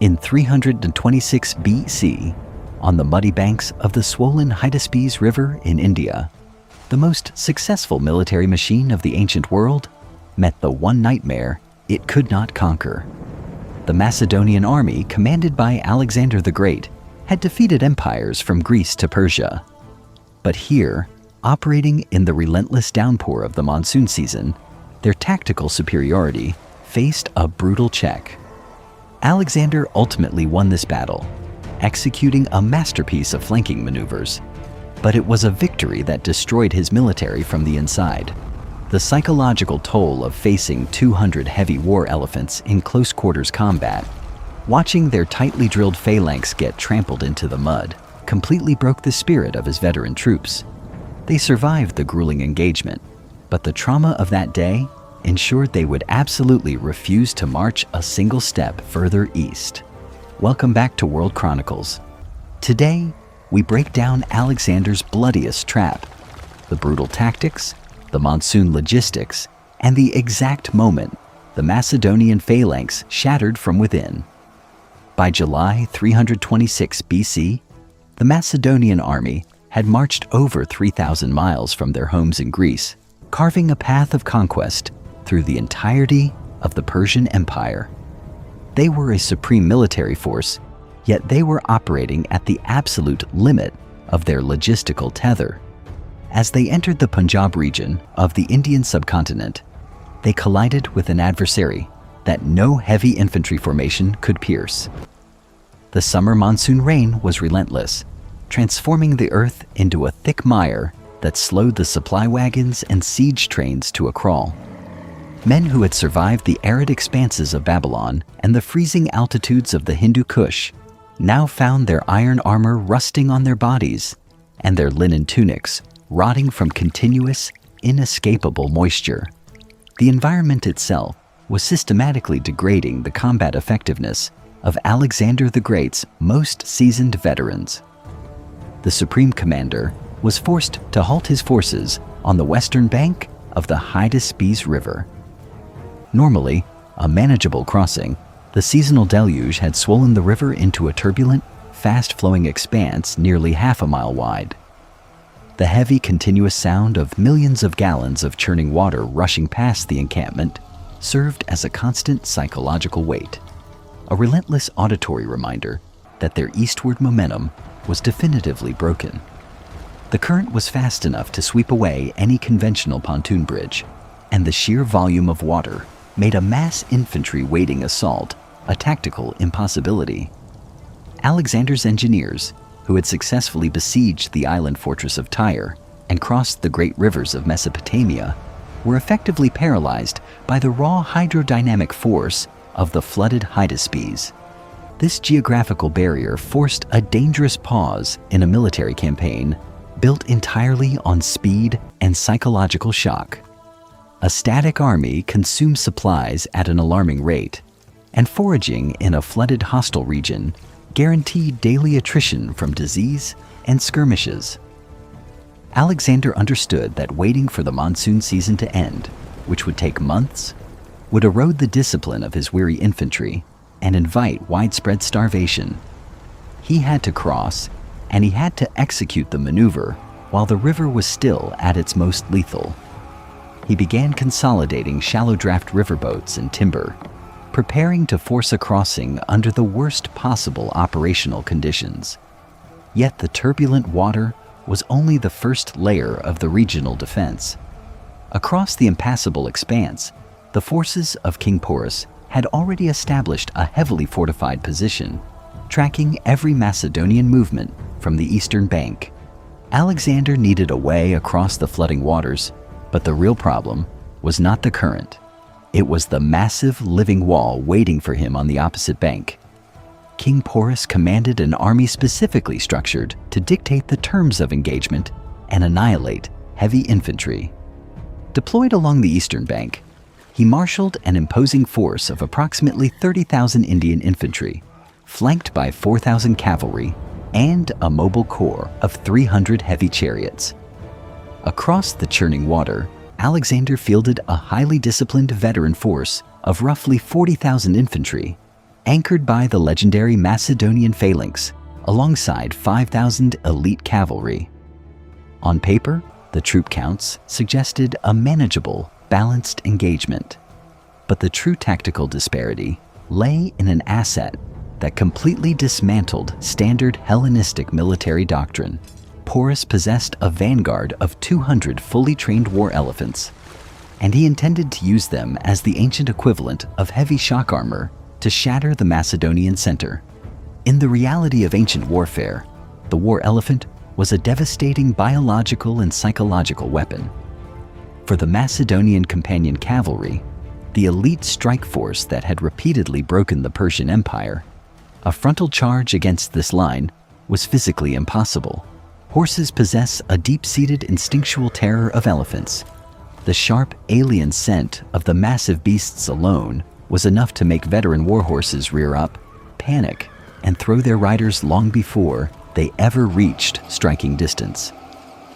In 326 BC, on the muddy banks of the swollen Hydaspes River in India, the most successful military machine of the ancient world met the one nightmare it could not conquer. The Macedonian army, commanded by Alexander the Great, had defeated empires from Greece to Persia. But here, operating in the relentless downpour of the monsoon season, their tactical superiority faced a brutal check. Alexander ultimately won this battle, executing a masterpiece of flanking maneuvers. But it was a victory that destroyed his military from the inside. The psychological toll of facing 200 heavy war elephants in close quarters combat, watching their tightly drilled phalanx get trampled into the mud, completely broke the spirit of his veteran troops. They survived the grueling engagement, but the trauma of that day ensured they would absolutely refuse to march a single step further east. Welcome back to World Chronicles. Today, we break down Alexander's bloodiest trap, the brutal tactics, the monsoon logistics, and the exact moment the Macedonian phalanx shattered from within. By July 326 BC, the Macedonian army had marched over 3,000 miles from their homes in Greece, carving a path of conquest through the entirety of the Persian Empire. They were a supreme military force, yet they were operating at the absolute limit of their logistical tether. As they entered the Punjab region of the Indian subcontinent, they collided with an adversary that no heavy infantry formation could pierce. The summer monsoon rain was relentless, transforming the earth into a thick mire that slowed the supply wagons and siege trains to a crawl. Men who had survived the arid expanses of Babylon and the freezing altitudes of the Hindu Kush now found their iron armor rusting on their bodies and their linen tunics rotting from continuous, inescapable moisture. The environment itself was systematically degrading the combat effectiveness of Alexander the Great's most seasoned veterans. The Supreme Commander was forced to halt his forces on the western bank of the Hydaspes River. Normally a manageable crossing, the seasonal deluge had swollen the river into a turbulent, fast-flowing expanse nearly half a mile wide. The heavy, continuous sound of millions of gallons of churning water rushing past the encampment served as a constant psychological weight, a relentless auditory reminder that their eastward momentum was definitively broken. The current was fast enough to sweep away any conventional pontoon bridge, and the sheer volume of water made a mass infantry wading assault a tactical impossibility. Alexander's engineers, who had successfully besieged the island fortress of Tyre and crossed the great rivers of Mesopotamia, were effectively paralyzed by the raw hydrodynamic force of the flooded Hydaspes. This geographical barrier forced a dangerous pause in a military campaign built entirely on speed and psychological shock. A static army consumed supplies at an alarming rate, and foraging in a flooded hostile region guaranteed daily attrition from disease and skirmishes. Alexander understood that waiting for the monsoon season to end, which would take months, would erode the discipline of his weary infantry and invite widespread starvation. He had to cross, and he had to execute the maneuver while the river was still at its most lethal. He began consolidating shallow draft riverboats and timber, preparing to force a crossing under the worst possible operational conditions. Yet the turbulent water was only the first layer of the regional defense. Across the impassable expanse, the forces of King Porus had already established a heavily fortified position, tracking every Macedonian movement from the eastern bank. Alexander needed a way across the flooding waters, but the real problem was not the current. It was the massive living wall waiting for him on the opposite bank. King Porus commanded an army specifically structured to dictate the terms of engagement and annihilate heavy infantry. Deployed along the eastern bank, he marshaled an imposing force of approximately 30,000 Indian infantry, flanked by 4,000 cavalry and a mobile corps of 300 heavy chariots. Across the churning water, Alexander fielded a highly disciplined veteran force of roughly 40,000 infantry, anchored by the legendary Macedonian phalanx, alongside 5,000 elite cavalry. On paper, the troop counts suggested a manageable, balanced engagement. But the true tactical disparity lay in an asset that completely dismantled standard Hellenistic military doctrine. Porus possessed a vanguard of 200 fully trained war elephants, and he intended to use them as the ancient equivalent of heavy shock armor to shatter the Macedonian center. In the reality of ancient warfare, the war elephant was a devastating biological and psychological weapon. For the Macedonian companion cavalry, the elite strike force that had repeatedly broken the Persian Empire, a frontal charge against this line was physically impossible. Horses possess a deep-seated instinctual terror of elephants. The sharp, alien scent of the massive beasts alone was enough to make veteran warhorses rear up, panic, and throw their riders long before they ever reached striking distance.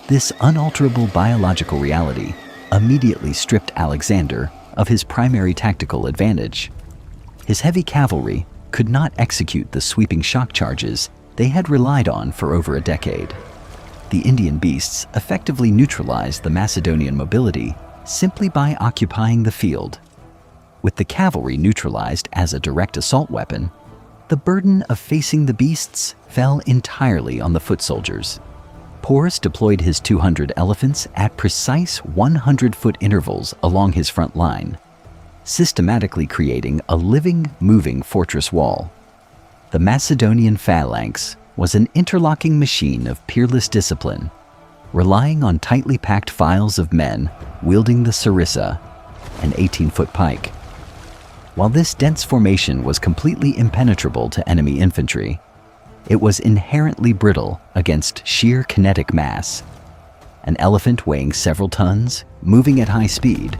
This unalterable biological reality immediately stripped Alexander of his primary tactical advantage. His heavy cavalry could not execute the sweeping shock charges they had relied on for over a decade. The Indian beasts effectively neutralized the Macedonian mobility simply by occupying the field. With the cavalry neutralized as a direct assault weapon, the burden of facing the beasts fell entirely on the foot soldiers. Porus deployed his 200 elephants at precise 100-foot intervals along his front line, systematically creating a living, moving fortress wall. The Macedonian phalanx was an interlocking machine of peerless discipline, relying on tightly packed files of men wielding the sarissa, an 18-foot pike. While this dense formation was completely impenetrable to enemy infantry, it was inherently brittle against sheer kinetic mass. An elephant weighing several tons, moving at high speed,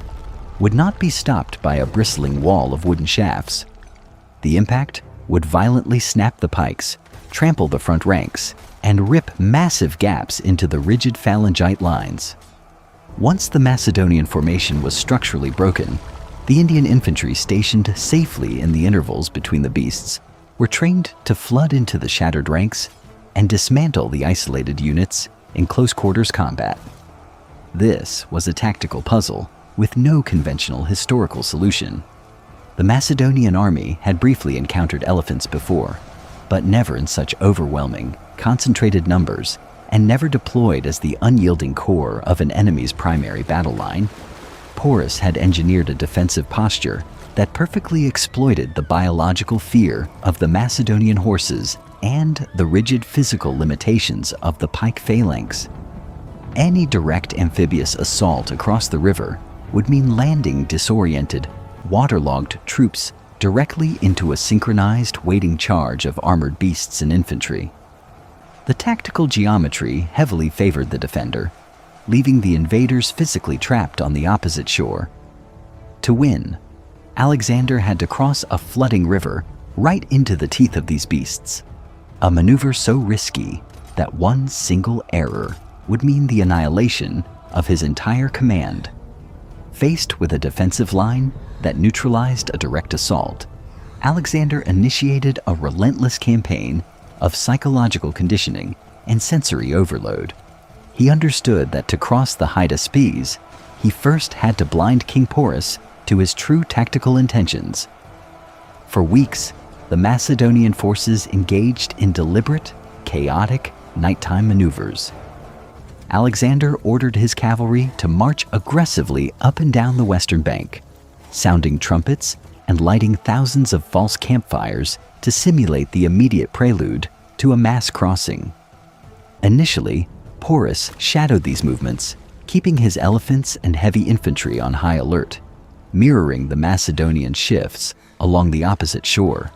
would not be stopped by a bristling wall of wooden shafts. The impact would violently snap the pikes, trample the front ranks, and rip massive gaps into the rigid phalangite lines. Once the Macedonian formation was structurally broken, the Indian infantry stationed safely in the intervals between the beasts were trained to flood into the shattered ranks and dismantle the isolated units in close quarters combat. This was a tactical puzzle with no conventional historical solution. The Macedonian army had briefly encountered elephants before, but never in such overwhelming, concentrated numbers, and never deployed as the unyielding core of an enemy's primary battle line. Porus had engineered a defensive posture that perfectly exploited the biological fear of the Macedonian horses and the rigid physical limitations of the pike phalanx. Any direct amphibious assault across the river would mean landing disoriented, waterlogged troops directly into a synchronized waiting charge of armored beasts and infantry. The tactical geometry heavily favored the defender, leaving the invaders physically trapped on the opposite shore. To win, Alexander had to cross a flooding river right into the teeth of these beasts, a maneuver so risky that one single error would mean the annihilation of his entire command. Faced with a defensive line that neutralized a direct assault, Alexander initiated a relentless campaign of psychological conditioning and sensory overload. He understood that to cross the Hydaspes, he first had to blind King Porus to his true tactical intentions. For weeks, the Macedonian forces engaged in deliberate, chaotic, nighttime maneuvers. Alexander ordered his cavalry to march aggressively up and down the western bank, sounding trumpets and lighting thousands of false campfires to simulate the immediate prelude to a mass crossing. Initially, Porus shadowed these movements, keeping his elephants and heavy infantry on high alert, mirroring the Macedonian shifts along the opposite shore.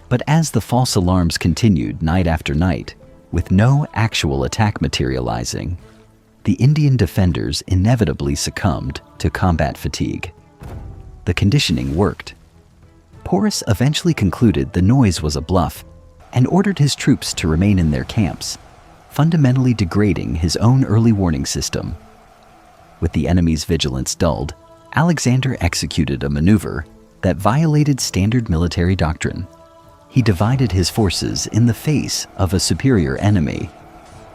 But as the false alarms continued night after night, with no actual attack materializing, the Indian defenders inevitably succumbed to combat fatigue. The conditioning worked. Porus eventually concluded the noise was a bluff and ordered his troops to remain in their camps, fundamentally degrading his own early warning system. With the enemy's vigilance dulled, Alexander executed a maneuver that violated standard military doctrine. He divided his forces in the face of a superior enemy.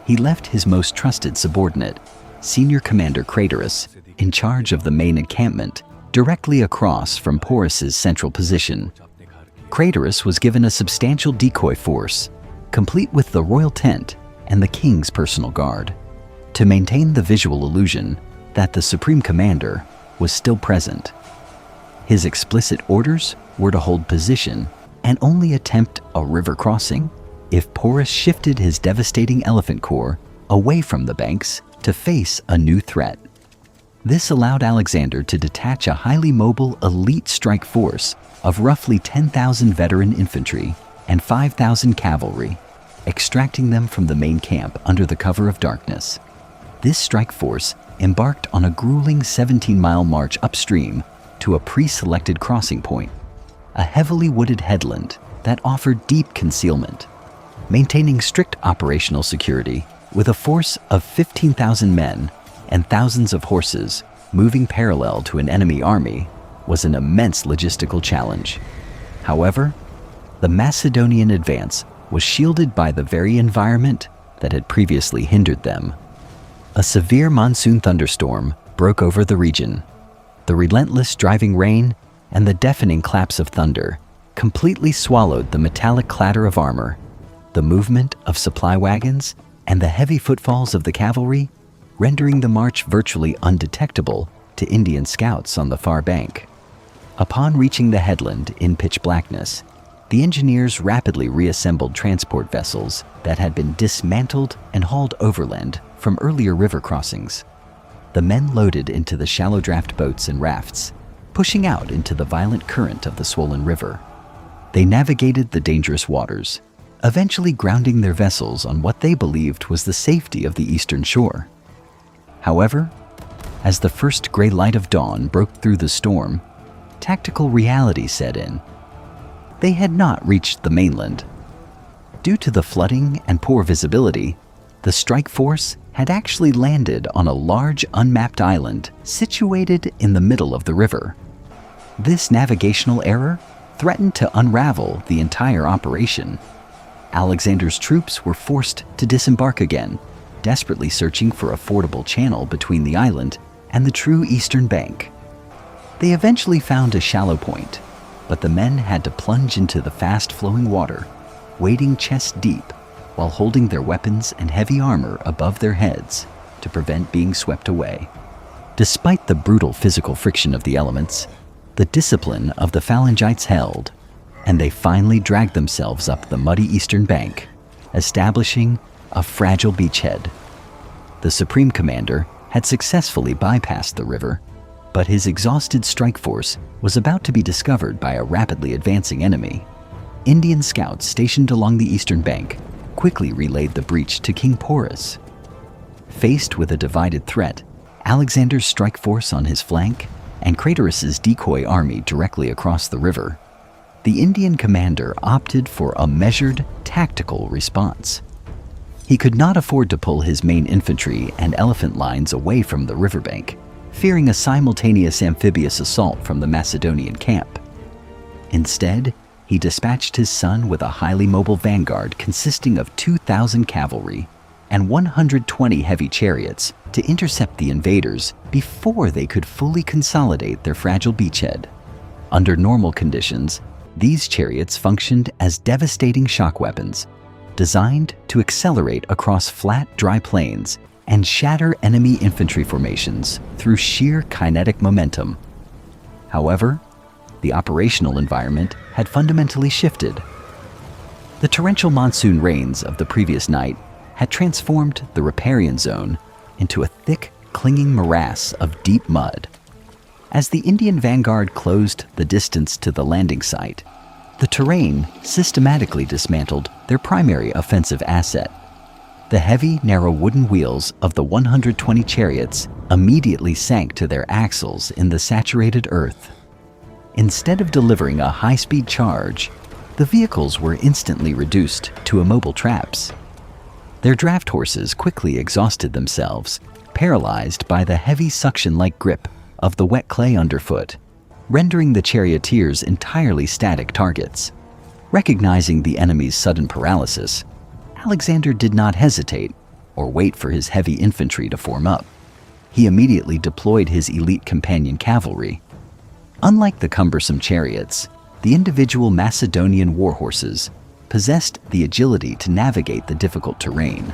He left his most trusted subordinate, Senior Commander Craterus, in charge of the main encampment, directly across from Porus's central position. Craterus was given a substantial decoy force, complete with the royal tent and the king's personal guard, to maintain the visual illusion that the supreme commander was still present. His explicit orders were to hold position and only attempt a river crossing if Porus shifted his devastating elephant corps away from the banks to face a new threat. This allowed Alexander to detach a highly mobile elite strike force of roughly 10,000 veteran infantry and 5,000 cavalry, extracting them from the main camp under the cover of darkness. This strike force embarked on a grueling 17-mile march upstream to a pre-selected crossing point, a heavily wooded headland that offered deep concealment. Maintaining strict operational security with a force of 15,000 men and thousands of horses moving parallel to an enemy army was an immense logistical challenge. However, the Macedonian advance was shielded by the very environment that had previously hindered them. A severe monsoon thunderstorm broke over the region. The relentless driving rain and the deafening claps of thunder completely swallowed the metallic clatter of armor, the movement of supply wagons, and the heavy footfalls of the cavalry, rendering the march virtually undetectable to Indian scouts on the far bank. Upon reaching the headland in pitch blackness, the engineers rapidly reassembled transport vessels that had been dismantled and hauled overland from earlier river crossings. The men loaded into the shallow draft boats and rafts, pushing out into the violent current of the swollen river. They navigated the dangerous waters, eventually grounding their vessels on what they believed was the safety of the eastern shore. However, as the first gray light of dawn broke through the storm, tactical reality set in. They had not reached the mainland. Due to the flooding and poor visibility, the strike force had actually landed on a large unmapped island situated in the middle of the river. This navigational error threatened to unravel the entire operation. Alexander's troops were forced to disembark again, desperately searching for a fordable channel between the island and the true eastern bank. They eventually found a shallow point, but the men had to plunge into the fast-flowing water, wading chest deep while holding their weapons and heavy armor above their heads to prevent being swept away. Despite the brutal physical friction of the elements, the discipline of the phalangites held, and they finally dragged themselves up the muddy eastern bank, establishing a fragile beachhead. The Supreme Commander had successfully bypassed the river, but his exhausted strike force was about to be discovered by a rapidly advancing enemy. Indian scouts stationed along the eastern bank quickly relayed the breach to King Porus. Faced with a divided threat, Alexander's strike force on his flank and Craterus's decoy army directly across the river, the Indian commander opted for a measured, tactical response. He could not afford to pull his main infantry and elephant lines away from the riverbank, fearing a simultaneous amphibious assault from the Macedonian camp. Instead, he dispatched his son with a highly mobile vanguard consisting of 2,000 cavalry and 120 heavy chariots to intercept the invaders before they could fully consolidate their fragile beachhead. Under normal conditions, these chariots functioned as devastating shock weapons, designed to accelerate across flat, dry plains and shatter enemy infantry formations through sheer kinetic momentum. However, the operational environment had fundamentally shifted. The torrential monsoon rains of the previous night had transformed the riparian zone into a thick, clinging morass of deep mud. As the Indian vanguard closed the distance to the landing site, the terrain systematically dismantled their primary offensive asset. The heavy, narrow wooden wheels of the 120 chariots immediately sank to their axles in the saturated earth. Instead of delivering a high-speed charge, the vehicles were instantly reduced to immobile traps. Their draft horses quickly exhausted themselves, paralyzed by the heavy suction-like grip of the wet clay underfoot. rendering the charioteers entirely static targets. Recognizing the enemy's sudden paralysis, Alexander did not hesitate or wait for his heavy infantry to form up. He immediately deployed his elite companion cavalry. Unlike the cumbersome chariots, the individual Macedonian war horses possessed the agility to navigate the difficult terrain,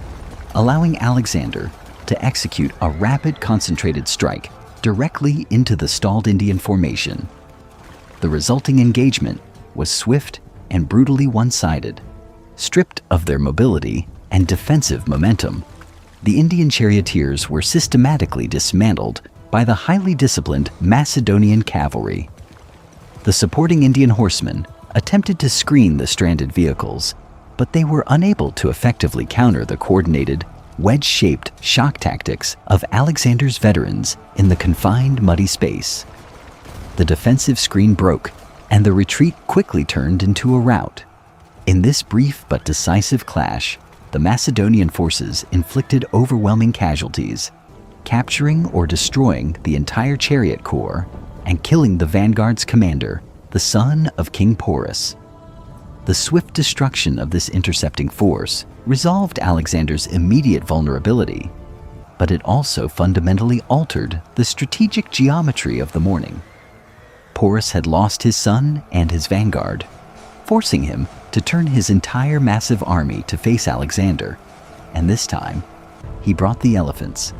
allowing Alexander to execute a rapid, concentrated strike directly into the stalled Indian formation. The resulting engagement was swift and brutally one-sided. Stripped of their mobility and defensive momentum, the Indian charioteers were systematically dismantled by the highly disciplined Macedonian cavalry. The supporting Indian horsemen attempted to screen the stranded vehicles, but they were unable to effectively counter the coordinated, wedge-shaped shock tactics of Alexander's veterans in the confined muddy space. The defensive screen broke, and the retreat quickly turned into a rout. In this brief but decisive clash, the Macedonian forces inflicted overwhelming casualties, capturing or destroying the entire chariot corps and killing the vanguard's commander, the son of King Porus. The swift destruction of this intercepting force resolved Alexander's immediate vulnerability, but it also fundamentally altered the strategic geometry of the morning. Porus had lost his son and his vanguard, forcing him to turn his entire massive army to face Alexander, and this time, he brought the elephants.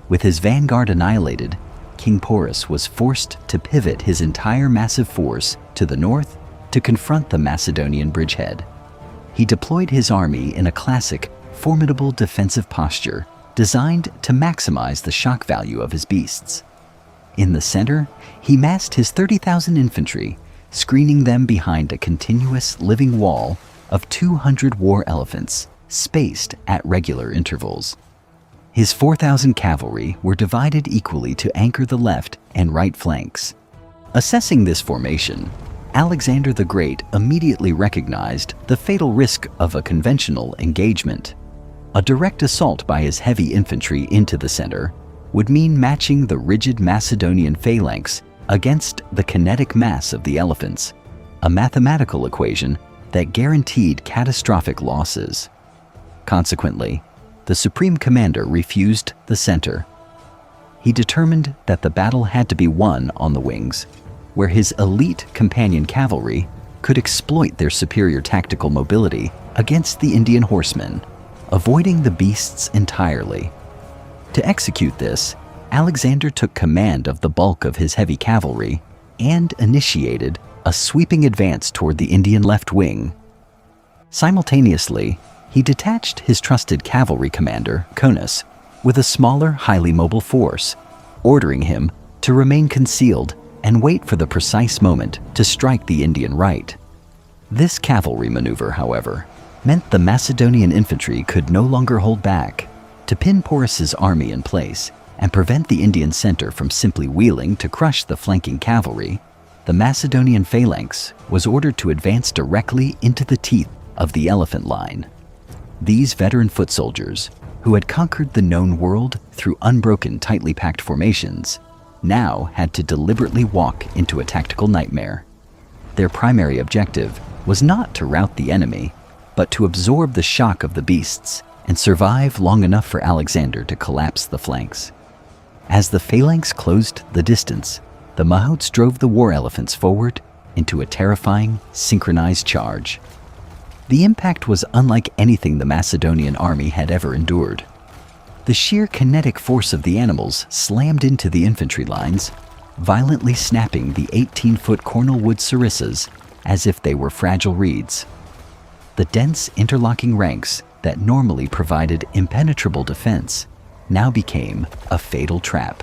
With his vanguard annihilated, King Porus was forced to pivot his entire massive force to the north to confront the Macedonian bridgehead. He deployed his army in a classic, formidable defensive posture designed to maximize the shock value of his beasts. In the center, he massed his 30,000 infantry, screening them behind a continuous living wall of 200 war elephants, spaced at regular intervals. His 4,000 cavalry were divided equally to anchor the left and right flanks. Assessing this formation, Alexander the Great immediately recognized the fatal risk of a conventional engagement. A direct assault by his heavy infantry into the center would mean matching the rigid Macedonian phalanx against the kinetic mass of the elephants, a mathematical equation that guaranteed catastrophic losses. Consequently, the Supreme Commander refused the center. He determined that the battle had to be won on the wings, where his elite companion cavalry could exploit their superior tactical mobility against the Indian horsemen, avoiding the beasts entirely. To execute this, Alexander took command of the bulk of his heavy cavalry and initiated a sweeping advance toward the Indian left wing. Simultaneously, he detached his trusted cavalry commander, Conus, with a smaller, highly mobile force, ordering him to remain concealed and wait for the precise moment to strike the Indian right. This cavalry maneuver, however, meant the Macedonian infantry could no longer hold back. To pin Porus's army in place and prevent the Indian center from simply wheeling to crush the flanking cavalry, the Macedonian phalanx was ordered to advance directly into the teeth of the elephant line. These veteran foot soldiers, who had conquered the known world through unbroken, tightly packed formations, now had to deliberately walk into a tactical nightmare. Their primary objective was not to rout the enemy, but to absorb the shock of the beasts and survive long enough for Alexander to collapse the flanks. As the phalanx closed the distance, the Mahoutes drove the war elephants forward into a terrifying, synchronized charge. The impact was unlike anything the Macedonian army had ever endured. The sheer kinetic force of the animals slammed into the infantry lines, violently snapping the 18-foot cornel wood sarissas as if they were fragile reeds. The dense, interlocking ranks that normally provided impenetrable defense now became a fatal trap.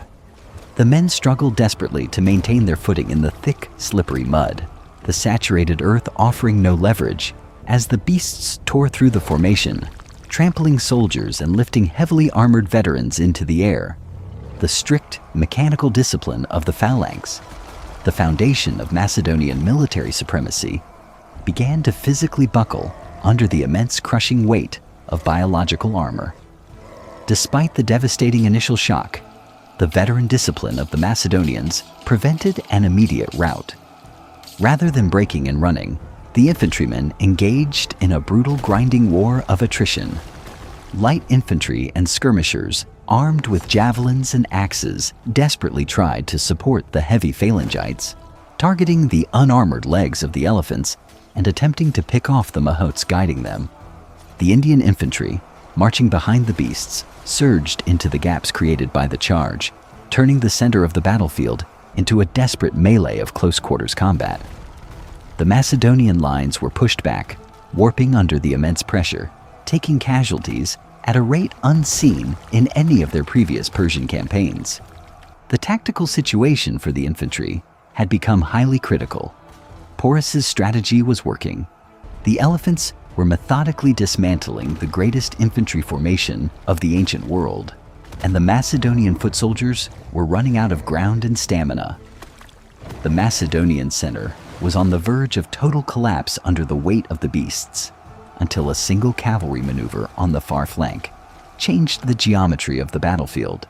The men struggled desperately to maintain their footing in the thick, slippery mud, the saturated earth offering no leverage as the beasts tore through the formation, trampling soldiers and lifting heavily armored veterans into the air. The strict, mechanical discipline of the phalanx, the foundation of Macedonian military supremacy, began to physically buckle under the immense crushing weight of biological armor. Despite the devastating initial shock, the veteran discipline of the Macedonians prevented an immediate rout. Rather than breaking and running, the infantrymen engaged in a brutal grinding war of attrition. Light infantry and skirmishers, armed with javelins and axes, desperately tried to support the heavy phalangites, targeting the unarmored legs of the elephants and attempting to pick off the mahots guiding them. The Indian infantry, marching behind the beasts, surged into the gaps created by the charge, turning the center of the battlefield into a desperate melee of close-quarters combat. The Macedonian lines were pushed back, warping under the immense pressure, taking casualties at a rate unseen in any of their previous Persian campaigns. The tactical situation for the infantry had become highly critical. Porus's strategy was working. The elephants were methodically dismantling the greatest infantry formation of the ancient world, and the Macedonian foot soldiers were running out of ground and stamina. The Macedonian center was on the verge of total collapse under the weight of the beasts, until a single cavalry maneuver on the far flank changed the geometry of the battlefield.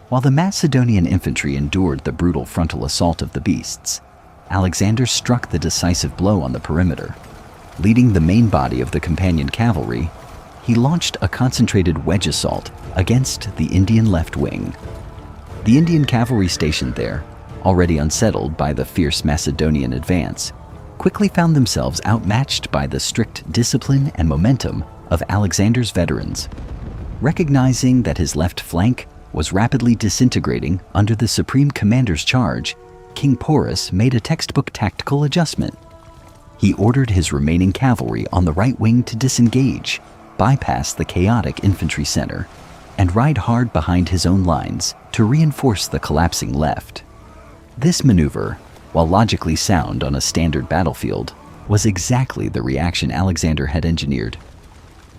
While the Macedonian infantry endured the brutal frontal assault of the beasts, Alexander struck the decisive blow on the perimeter. Leading the main body of the companion cavalry, he launched a concentrated wedge assault against the Indian left wing. The Indian cavalry stationed there, already unsettled by the fierce Macedonian advance, quickly found themselves outmatched by the strict discipline and momentum of Alexander's veterans. Recognizing that his left flank was rapidly disintegrating under the supreme commander's charge, King Porus made a textbook tactical adjustment. He ordered his remaining cavalry on the right wing to disengage, bypass the chaotic infantry center, and ride hard behind his own lines to reinforce the collapsing left. This maneuver, while logically sound on a standard battlefield, was exactly the reaction Alexander had engineered.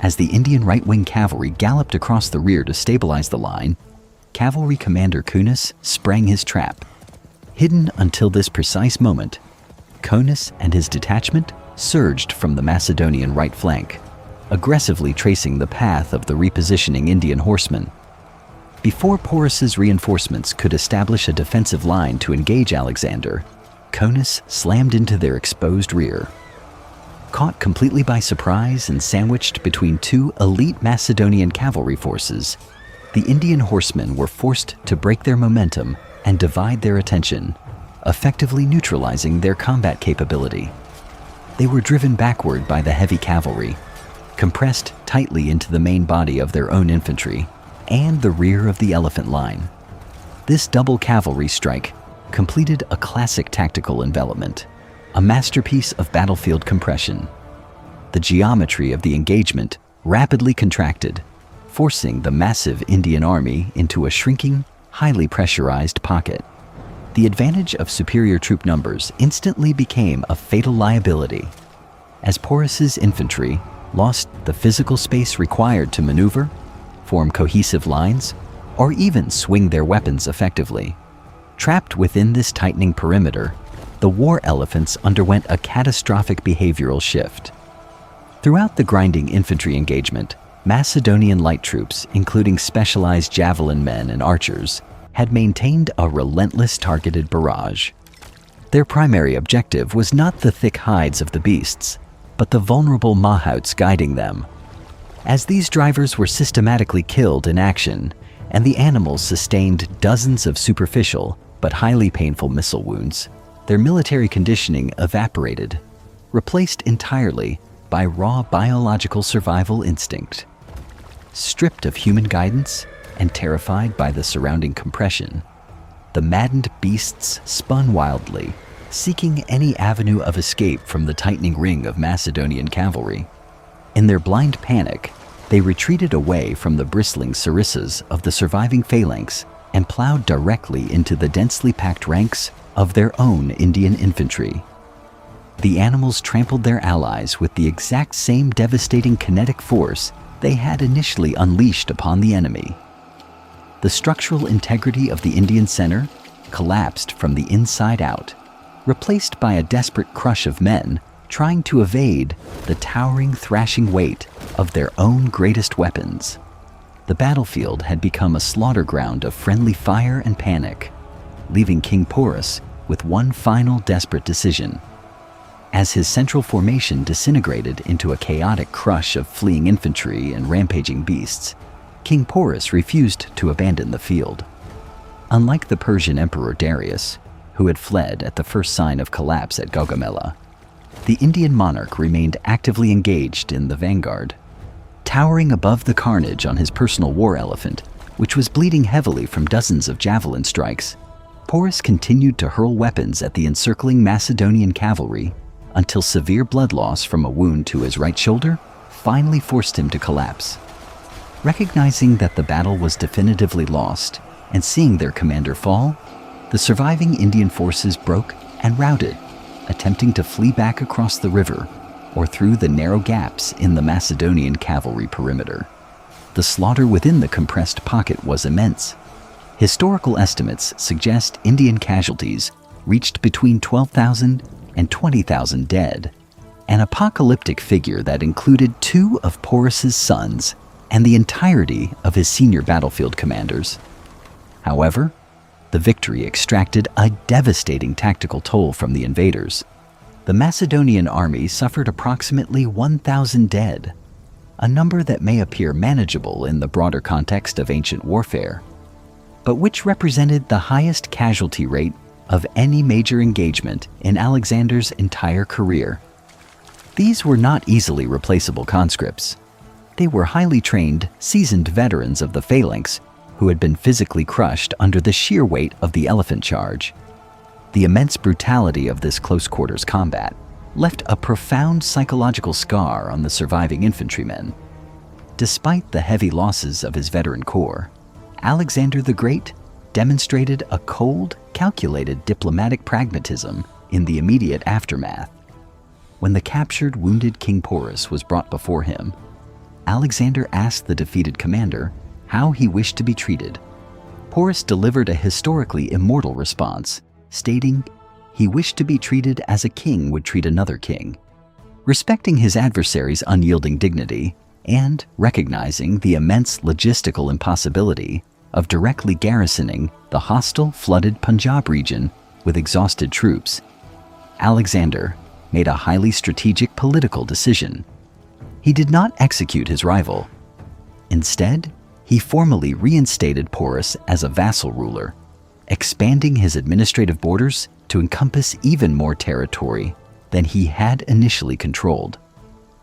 As the Indian right-wing cavalry galloped across the rear to stabilize the line, cavalry commander Conus sprang his trap. Hidden until this precise moment, Conus and his detachment surged from the Macedonian right flank, aggressively tracing the path of the repositioning Indian horsemen. Before Porus's reinforcements could establish a defensive line to engage Alexander, Conus slammed into their exposed rear. Caught completely by surprise and sandwiched between two elite Macedonian cavalry forces, the Indian horsemen were forced to break their momentum and divide their attention, effectively neutralizing their combat capability. They were driven backward by the heavy cavalry, compressed tightly into the main body of their own infantry and the rear of the elephant line. This double cavalry strike completed a classic tactical envelopment, a masterpiece of battlefield compression. The geometry of the engagement rapidly contracted, forcing the massive Indian army into a shrinking, highly pressurized pocket. The advantage of superior troop numbers instantly became a fatal liability. As Porus's infantry lost the physical space required to maneuver, form cohesive lines, or even swing their weapons effectively. Trapped within this tightening perimeter, the war elephants underwent a catastrophic behavioral shift. Throughout the grinding infantry engagement, Macedonian light troops, including specialized javelin men and archers, had maintained a relentless targeted barrage. Their primary objective was not the thick hides of the beasts, but the vulnerable mahots guiding them. As these drivers were systematically killed in action, and the animals sustained dozens of superficial but highly painful missile wounds, their military conditioning evaporated, replaced entirely by raw biological survival instinct. Stripped of human guidance and terrified by the surrounding compression, the maddened beasts spun wildly, seeking any avenue of escape from the tightening ring of Macedonian cavalry. In their blind panic, they retreated away from the bristling sarissas of the surviving phalanx and plowed directly into the densely packed ranks of their own Indian infantry. The animals trampled their allies with the exact same devastating kinetic force they had initially unleashed upon the enemy. The structural integrity of the Indian center collapsed from the inside out, replaced by a desperate crush of men trying to evade the towering, thrashing weight of their own greatest weapons. the battlefield had become a slaughter ground of friendly fire and panic, leaving King Porus with one final desperate decision. As his central formation disintegrated into a chaotic crush of fleeing infantry and rampaging beasts, King Porus refused to abandon the field. Unlike the Persian Emperor Darius, who had fled at the first sign of collapse at Gaugamela, the Indian monarch remained actively engaged in the vanguard. Towering above the carnage on his personal war elephant, which was bleeding heavily from dozens of javelin strikes, Porus continued to hurl weapons at the encircling Macedonian cavalry until severe blood loss from a wound to his right shoulder finally forced him to collapse. Recognizing that the battle was definitively lost and seeing their commander fall, the surviving Indian forces broke and routed, attempting to flee back across the river or through the narrow gaps in the Macedonian cavalry perimeter. The slaughter within the compressed pocket was immense. Historical estimates suggest Indian casualties reached between 12,000 and 20,000 dead, an apocalyptic figure that included 2 of Porus's sons and the entirety of his senior battlefield commanders. However, the victory extracted a devastating tactical toll from the invaders. The Macedonian army suffered approximately 1,000 dead, a number that may appear manageable in the broader context of ancient warfare, but which represented the highest casualty rate of any major engagement in Alexander's entire career. These were not easily replaceable conscripts. They were highly trained, seasoned veterans of the phalanx who had been physically crushed under the sheer weight of the elephant charge. The immense brutality of this close-quarters combat left a profound psychological scar on the surviving infantrymen. Despite the heavy losses of his veteran corps, Alexander the Great demonstrated a cold, calculated diplomatic pragmatism in the immediate aftermath. When the captured, wounded King Porus was brought before him, Alexander asked the defeated commander how he wished to be treated. Porus delivered a historically immortal response, stating he wished to be treated as a king would treat another king, respecting his adversary's unyielding dignity and recognizing the immense logistical impossibility of directly garrisoning the hostile, flooded Punjab region with exhausted troops. Alexander made a highly strategic political decision. He did not execute his rival. Instead, he formally reinstated Porus as a vassal ruler, expanding his administrative borders to encompass even more territory than he had initially controlled,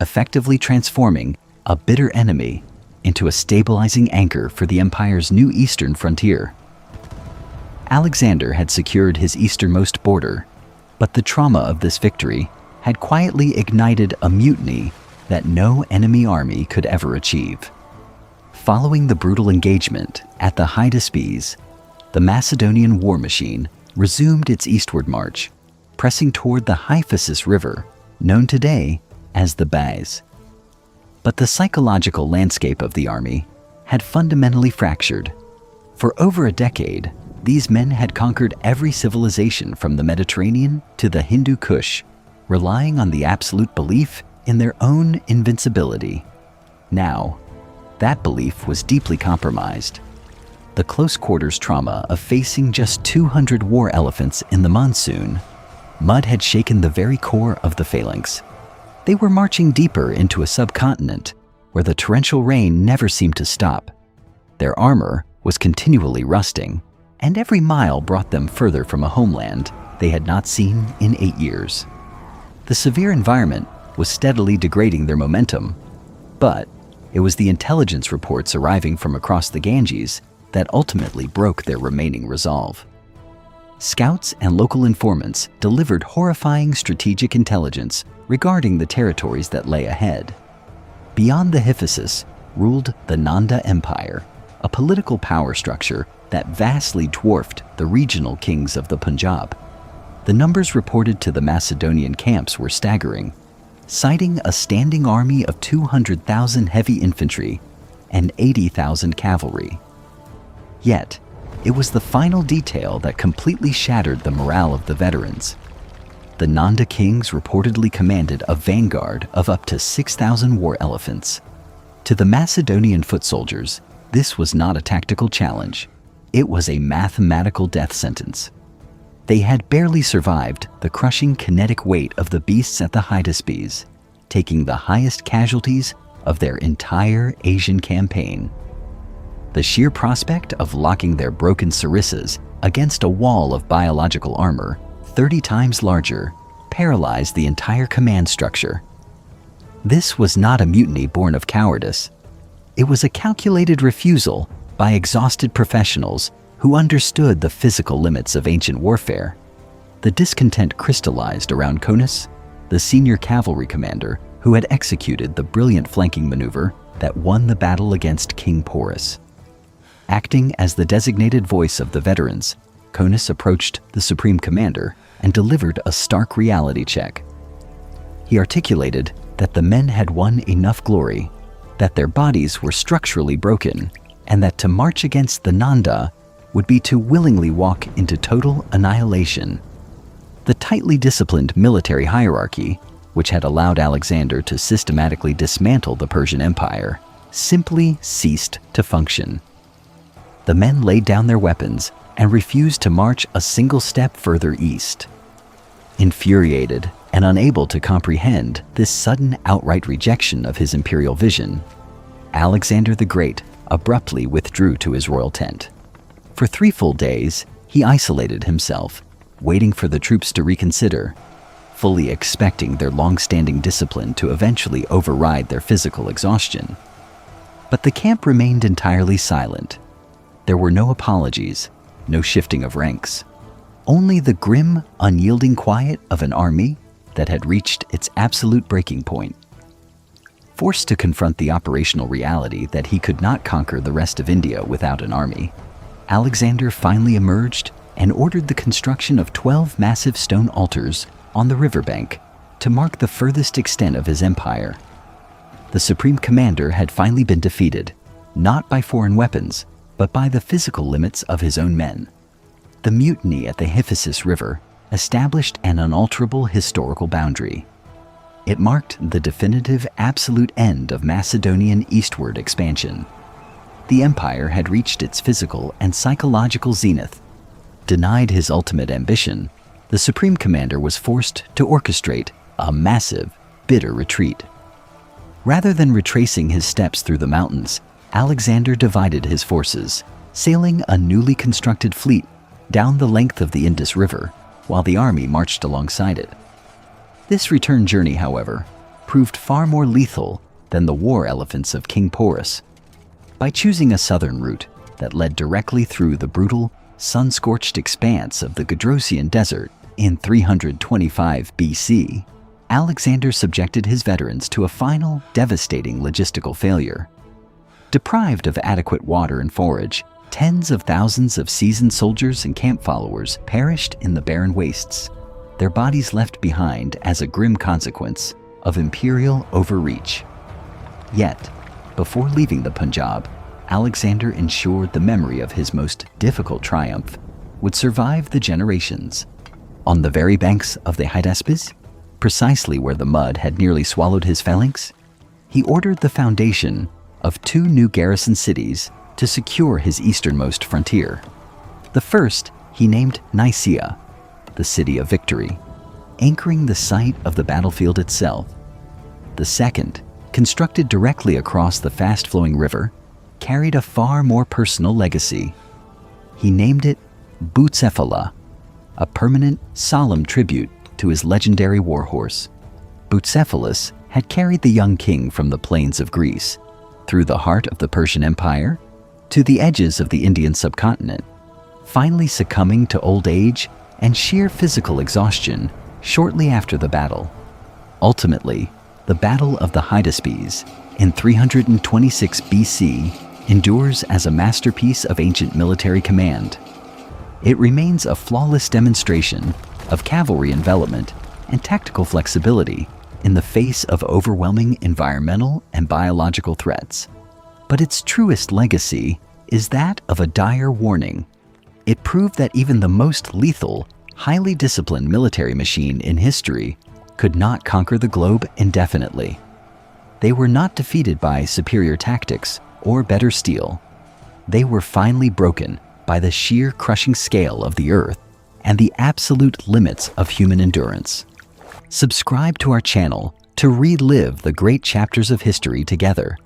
effectively transforming a bitter enemy into a stabilizing anchor for the empire's new eastern frontier. Alexander had secured his easternmost border, but the trauma of this victory had quietly ignited a mutiny that no enemy army could ever achieve. Following the brutal engagement at the Hydaspes, the Macedonian war machine resumed its eastward march, pressing toward the Hydaspes River, known today as the Bays. But the psychological landscape of the army had fundamentally fractured. For over a decade, these men had conquered every civilization from the Mediterranean to the Hindu Kush, relying on the absolute belief in their own invincibility. Now, that belief was deeply compromised. The close-quarters trauma of facing just 200 war elephants in the monsoon mud had shaken the very core of the phalanx. They were marching deeper into a subcontinent where the torrential rain never seemed to stop. Their armor was continually rusting, and every mile brought them further from a homeland they had not seen in 8 years. The severe environment was steadily degrading their momentum, but it was the intelligence reports arriving from across the Ganges that ultimately broke their remaining resolve. Scouts and local informants delivered horrifying strategic intelligence regarding the territories that lay ahead. Beyond the Hydaspes ruled the Nanda Empire, a political power structure that vastly dwarfed the regional kings of the Punjab. The numbers reported to the Macedonian camps were staggering, citing a standing army of 200,000 heavy infantry and 80,000 cavalry. Yet, it was the final detail that completely shattered the morale of the veterans. The Nanda kings reportedly commanded a vanguard of up to 6,000 war elephants. To the Macedonian foot soldiers, This was not a tactical challenge. It was a mathematical death sentence. They had barely survived the crushing kinetic weight of the beasts at the Hydaspes, taking the highest casualties of their entire Asian campaign. The sheer prospect of locking their broken sarissas against a wall of biological armor 30 times larger paralyzed the entire command structure. This was not a mutiny born of cowardice. It was a calculated refusal by exhausted professionals who understood the physical limits of ancient warfare. The discontent crystallized around Conus, the senior cavalry commander who had executed the brilliant flanking maneuver that won the battle against King Porus. Acting as the designated voice of the veterans, Conus approached the supreme commander and delivered a stark reality check. He articulated that the men had won enough glory, that their bodies were structurally broken, and that to march against the Nanda would be to willingly walk into total annihilation. The tightly disciplined military hierarchy, which had allowed Alexander to systematically dismantle the Persian Empire, simply ceased to function. The men laid down their weapons and refused to march a single step further east. Infuriated and unable to comprehend this sudden outright rejection of his imperial vision, Alexander the Great abruptly withdrew to his royal tent. For 3 full days, he isolated himself, waiting for the troops to reconsider, fully expecting their long-standing discipline to eventually override their physical exhaustion. But the camp remained entirely silent. There were no apologies, no shifting of ranks, only the grim, unyielding quiet of an army that had reached its absolute breaking point. Forced to confront the operational reality that he could not conquer the rest of India without an army, Alexander finally emerged and ordered the construction of 12 massive stone altars on the riverbank to mark the furthest extent of his empire. The supreme commander had finally been defeated, not by foreign weapons, but by the physical limits of his own men. The mutiny at the Hydaspes River established an unalterable historical boundary. It marked the definitive absolute end of Macedonian eastward expansion. The empire had reached its physical and psychological zenith. Denied his ultimate ambition, the supreme commander was forced to orchestrate a massive, bitter retreat. Rather than retracing his steps through the mountains, Alexander divided his forces, sailing a newly constructed fleet down the length of the Indus River, while the army marched alongside it. This return journey, however, proved far more lethal than the war elephants of King Porus. By choosing a southern route that led directly through the brutal, sun-scorched expanse of the Gedrosian Desert in 325 BC, Alexander subjected his veterans to a final, devastating logistical failure. Deprived of adequate water and forage, tens of thousands of seasoned soldiers and camp followers perished in the barren wastes, their bodies left behind as a grim consequence of imperial overreach. Yet, before leaving the Punjab, Alexander ensured the memory of his most difficult triumph would survive the generations. On the very banks of the Hydaspes, precisely where the mud had nearly swallowed his phalanx, he ordered the foundation of 2 new garrison cities to secure his easternmost frontier. The first he named Nicaea, the city of victory, anchoring the site of the battlefield itself. The second, constructed directly across the fast-flowing river, carried a far more personal legacy. He named it Bucephala, a permanent, solemn tribute to his legendary warhorse. Bucephalus had carried the young king from the plains of Greece, through the heart of the Persian Empire, to the edges of the Indian subcontinent, finally succumbing to old age and sheer physical exhaustion shortly after the battle. Ultimately, the Battle of the Hydaspes in 326 BC endures as a masterpiece of ancient military command. It remains a flawless demonstration of cavalry envelopment and tactical flexibility in the face of overwhelming environmental and biological threats. But its truest legacy is that of a dire warning. It proved that even the most lethal, highly disciplined military machine in history could not conquer the globe indefinitely. They were not defeated by superior tactics or better steel. they were finally broken by the sheer crushing scale of the Earth and the absolute limits of human endurance. Subscribe to our channel to relive the great chapters of history together.